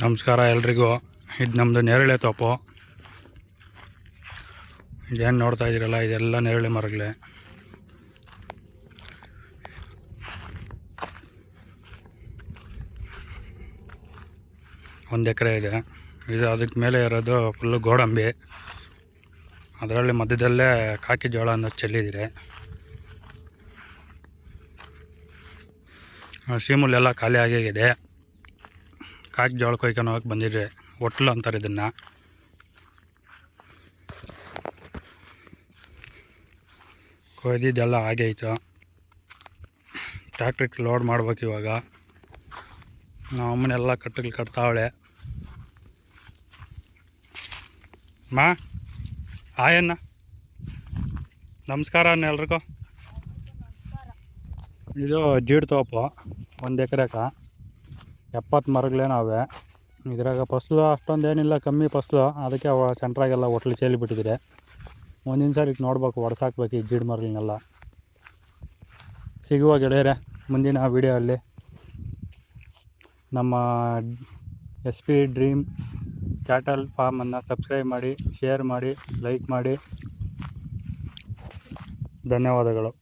ನಮಸ್ಕಾರ ಎಲ್ರಿಗೂ. ಇದು ನಮ್ಮದು ನೇರಳೆ ತೋಪು. ಇದೇನು ನೋಡ್ತಾ ಇದ್ದೀರಲ್ಲ, ಇದೆಲ್ಲ ನೇರಳೆ ಮರಗಳೇ. ಒಂದು ಎಕರೆ ಇದೆ ಇದು. ಅದಕ್ಕೆ ಮೇಲೆ ಇರೋದು ಫುಲ್ಲು ಗೋಡಂಬಿ. ಅದರಲ್ಲಿ ಮಧ್ಯದಲ್ಲೇ ಕಾಕಿ ಜೋಳ ಅನ್ನೋದು ಚೆಲ್ಲಿದ್ದೀರಿ. ಸೀಮುಲ್ಲೆಲ್ಲ ಖಾಲಿ ಆಗಿದೆ. ಕಾಕಿ ಜೋಳ ಕೊಯ್ಕೊಂಡು ಹೋಗಕ್ಕೆ ಬಂದಿದ್ರೆ ಒಟ್ಲು ಅಂತಾರೆ ಇದನ್ನು. ಕೊಯ್ದಿದ್ದೆಲ್ಲ ಆಗೈತು. ಟ್ಯಾಕ್ಟ್ರಿಗೆ ಲೋಡ್ ಮಾಡ್ಬೇಕು ಇವಾಗ. ನಮ್ಮ ಅಮ್ಮನೆಲ್ಲ ಕಟ್ಟಗಳು ಕಟ್ತಾವಳೆ. ಮಾ ಆಯಣ್ಣ ನಮಸ್ಕಾರ ಅನ್ನ ಎಲ್ರಿಗೂ. ಇದು ಜೀಡ್ ತೋಪು. 1 ಎಕರೆಗೆ 70 ಮರಗಳೇನವೆ. ಇದ್ರಾಗ ಫಸ್ಲು ಅಷ್ಟೊಂದೇನಿಲ್ಲ, ಕಮ್ಮಿ ಫಸ್ಲು. ಅದಕ್ಕೆ ಸೆಂಟ್ರಾಗೆಲ್ಲ ಒಟ್ಲು ಚೆಲ್ಲಿಬಿಟ್ಟಿದೆ. ಮುಂದಿನ ಸಾರಿ ನೋಡ್ಬೇಕು, ಹೊಡ್ಸಾಕ್ಬೇಕು ಈ ಜೀಡ್ ಮರಗಳನ್ನೆಲ್ಲ. ಸಿಗುವ ಗೆಳೆಯರೆ ಮುಂದಿನ ವಿಡಿಯೋ ಅಲ್ಲಿ. ನಮ್ಮ SP ಡ್ರೀಮ್ ಕ್ಯಾಟಲ್ ಫಾರ್ಮನ್ನು ಸಬ್ಸ್ಕ್ರೈಬ್ ಮಾಡಿ, ಶೇರ್ ಮಾಡಿ, ಲೈಕ್ ಮಾಡಿ. ಧನ್ಯವಾದಗಳು.